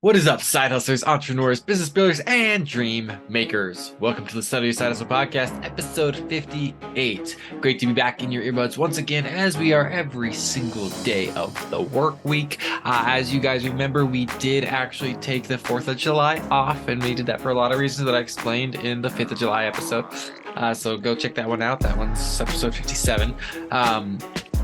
What is up, side hustlers, entrepreneurs, business builders, and dream makers? Welcome to the Study Your Side Hustle Podcast, episode 58. Great to be back in your earbuds once again, as we are every single day of the work week. As you guys remember, we did actually take the 4th of July off, and we did that for a lot of reasons that I explained in the 5th of July episode. So go check that one out. That one's episode 57.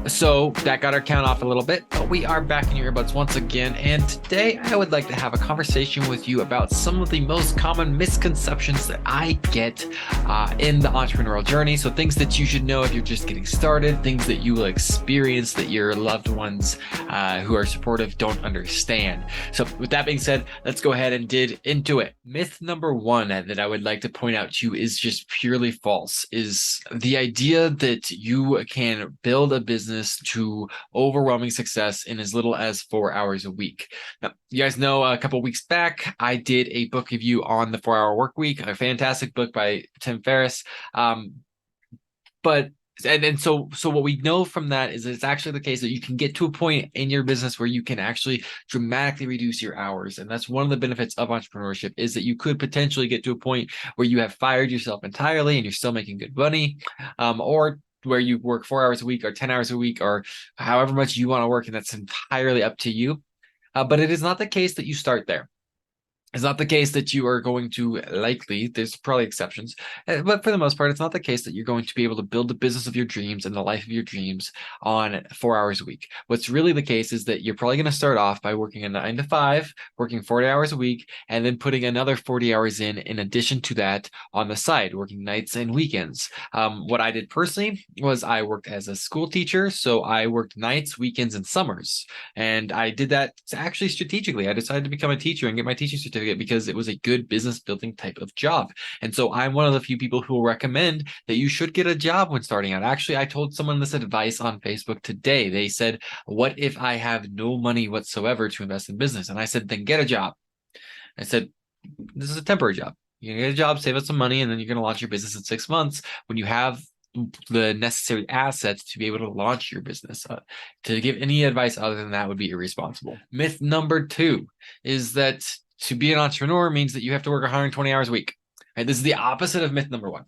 So that got our count off a little bit, but we are back in your earbuds once again. And today I would like to have a conversation with you about some of the most common misconceptions that I get in the entrepreneurial journey. So things that you should know if you're just getting started, things that you will experience that your loved ones who are supportive don't understand. So with that being said, let's go ahead and dig into it. Myth number one that I would like to point out to you is just purely false, is the idea that you can build a business to overwhelming success in as little as 4 hours a week. Now, you guys know a couple weeks back, I did a book review on the 4 Hour Work Week, a fantastic book by Tim Ferriss. But so what we know from that is that it's actually the case that you can get to a point in your business where you can actually dramatically reduce your hours. And that's one of the benefits of entrepreneurship, is that you could potentially get to a point where you have fired yourself entirely and you're still making good money, or where you work 4 hours a week or 10 hours a week or however much you want to work. And that's entirely up to you. But it is not the case that you start there. It's not the case that you are going to likely, there's probably exceptions, but for the most part, it's not the case that you're going to be able to build the business of your dreams and the life of your dreams on 4 hours a week. What's really the case is that you're probably going to start off by working a 9 to 5, working 40 hours a week, and then putting another 40 hours in addition to that on the side, working nights and weekends. What I did personally was I worked as a school teacher, so I worked nights, weekends, and summers. And I did that actually strategically. I decided to become a teacher and get my teaching certificate because it was a good business building type of job. And so I'm one of the few people who will recommend that you should get a job when starting out. Actually, I told someone this advice on Facebook today. They said, "What if I have no money whatsoever to invest in business?" And I said, "Then get a job." I said, "This is a temporary job. You're going to get a job, save up some money, and then you're going to launch your business in 6 months when you have the necessary assets to be able to launch your business." To give any advice other than that would be irresponsible. Myth number two is that to be an entrepreneur means that you have to work 120 hours a week. Right? This is the opposite of myth number one.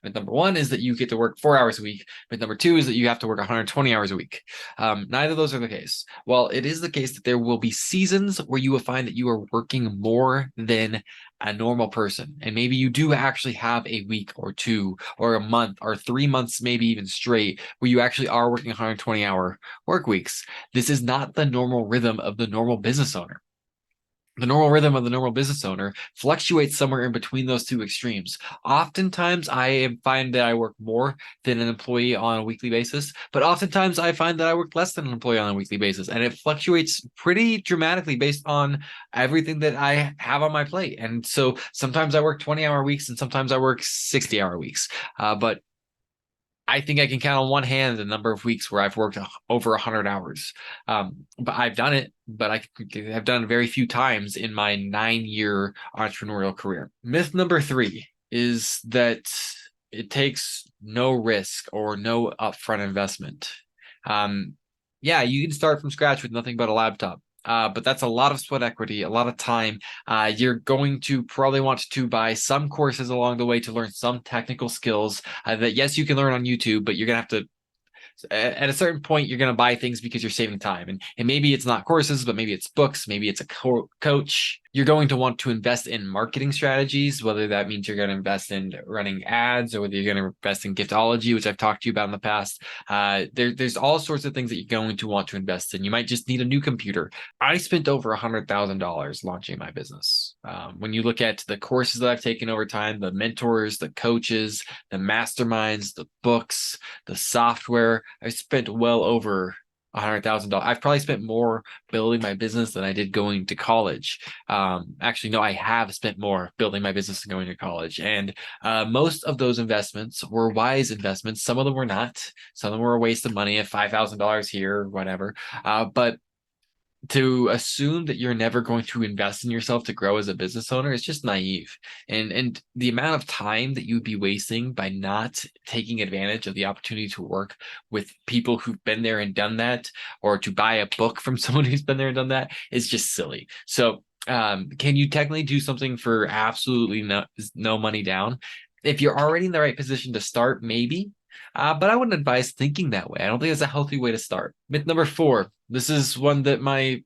Myth number one is that you get to work 4 hours a week. Myth number two is that you have to work 120 hours a week. Neither of those are the case. While it is the case that there will be seasons where you will find that you are working more than a normal person, and maybe you do actually have a week or two or a month or 3 months, maybe even straight, where you actually are working 120-hour work weeks. This is not the normal rhythm of the normal business owner. The normal rhythm of the normal business owner fluctuates somewhere in between those two extremes. Oftentimes, I find that I work more than an employee on a weekly basis, but oftentimes I find that I work less than an employee on a weekly basis, and it fluctuates pretty dramatically based on everything that I have on my plate. And so sometimes I work 20-hour weeks, and sometimes I work 60-hour weeks. But I think I can count on one hand the number of weeks where I've worked over 100 hours. But I've done it, but I've done it very few times in my 9-year entrepreneurial career. Myth number three is that it takes no risk or no upfront investment. Yeah, you can start from scratch with nothing but a laptop. But that's a lot of sweat equity, a lot of time. You're going to probably want to buy some courses along the way to learn some technical skills that, yes, you can learn on YouTube, but you're going to have to, at a certain point, you're going to buy things because you're saving time. And maybe it's not courses, but maybe it's books, maybe it's a coach. You're going to want to invest in marketing strategies, whether that means you're going to invest in running ads or whether you're going to invest in giftology, which I've talked to you about in the past. There's all sorts of things that you're going to want to invest in. You might just need a new computer. I spent over $100,000 launching my business. When you look at the courses that I've taken over time, the mentors, the coaches, the masterminds, the books, the software, I spent well over $100,000. I've probably spent more building my business than I did going to college. Actually, no, I have spent more building my business than going to college. And most of those investments were wise investments. Some of them were not. Some of them were a waste of money at $5,000 here or whatever. But to assume that you're never going to invest in yourself to grow as a business owner is just naive. And the amount of time that you'd be wasting by not taking advantage of the opportunity to work with people who've been there and done that, or to buy a book from someone who's been there and done that, is just silly. So Can you technically do something for absolutely no money down? If you're already in the right position to start, maybe. But I wouldn't advise thinking that way. I don't think it's a healthy way to start. Myth number four. This is one that my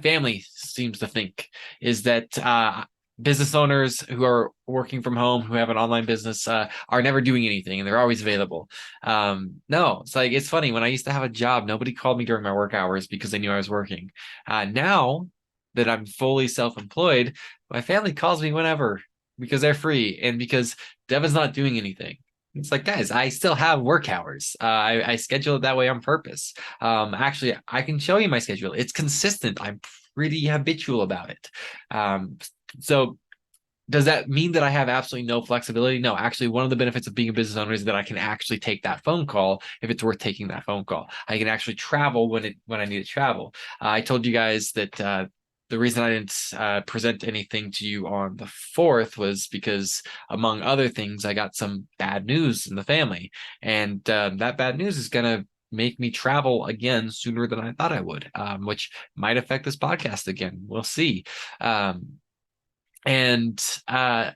family seems to think is that business owners who are working from home, who have an online business, are never doing anything and they're always available. No, it's like it's funny. When I used to have a job, nobody called me during my work hours because they knew I was working. Now that I'm fully self-employed, my family calls me whenever because they're free and because Devin's not doing anything. It's like, guys, I still have work hours. I schedule it that way on purpose. Actually, I can show you my schedule. It's consistent. I'm pretty habitual about it. So does that mean that I have absolutely no flexibility? No, actually, one of the benefits of being a business owner is that I can actually take that phone call if it's worth taking that phone call. I can actually travel when I need to travel. I told you guys that the reason I didn't present anything to you on the 4th was because, among other things, I got some bad news in the family, and that bad news is gonna make me travel again sooner than I thought I would, which might affect this podcast again. We'll see. And a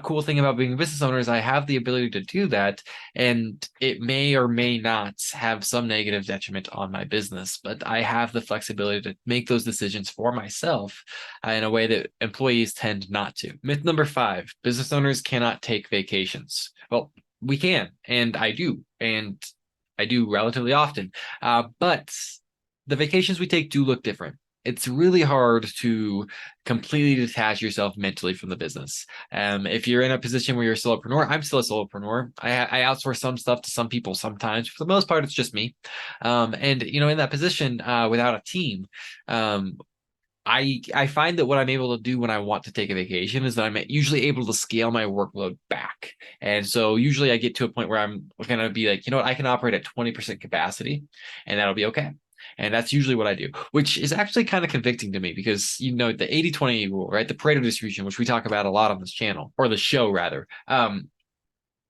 cool thing about being a business owner is I have the ability to do that, and it may or may not have some negative detriment on my business, but I have the flexibility to make those decisions for myself in a way that employees tend not to. Myth number five, business owners cannot take vacations. Well, we can, and I do relatively often, but the vacations we take do look different. It's really hard to completely detach yourself mentally from the business. If you're in a position where you're a solopreneur, I'm still a solopreneur. I outsource some stuff to some people sometimes. For the most part, it's just me. And in that position, without a team, I find that what I'm able to do when I want to take a vacation is that I'm usually able to scale my workload back. And so usually I get to a point where I'm going to be like, I can operate at 20% capacity and that'll be okay. And that's usually what I do, which is actually kind of convicting to me because, the 80-20 rule, right? The Pareto distribution, which we talk about a lot on this channel, or the show rather.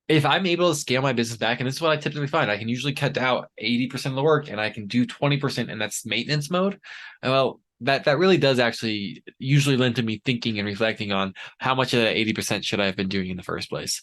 If I'm able to scale my business back, and this is what I typically find, I can usually cut out 80% of the work and I can do 20%, and that's maintenance mode. Well, that really does actually usually lend to me thinking and reflecting on how much of that 80% should I have been doing in the first place.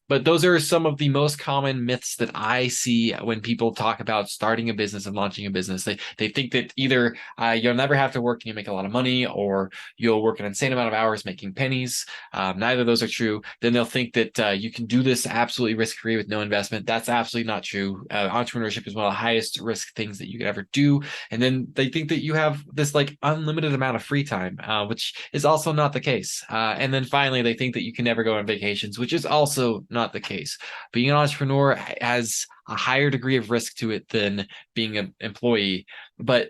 But those are some of the most common myths that I see when people talk about starting a business and launching a business. They think that either you'll never have to work and you make a lot of money, or you'll work an insane amount of hours making pennies. Neither of those are true. Then they'll think that you can do this absolutely risk-free with no investment. That's absolutely not true. Entrepreneurship is one of the highest risk things that you could ever do. And then they think that you have this like unlimited amount of free time, which is also not the case. And then finally, they think that you can never go on vacations, which is also not the case. Being an entrepreneur has a higher degree of risk to it than being an employee. But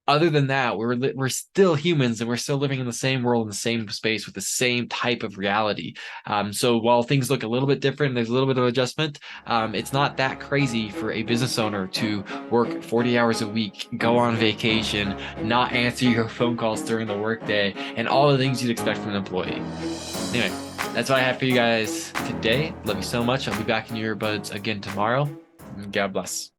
other than that, we're still humans and we're still living in the same world, in the same space with the same type of reality. So while things look a little bit different, there's a little bit of adjustment. It's not that crazy for a business owner to work 40 hours a week, go on vacation, not answer your phone calls during the workday, and all the things you'd expect from an employee. Anyway, that's what I have for you guys today. Love you so much. I'll be back in your earbuds again tomorrow. God bless.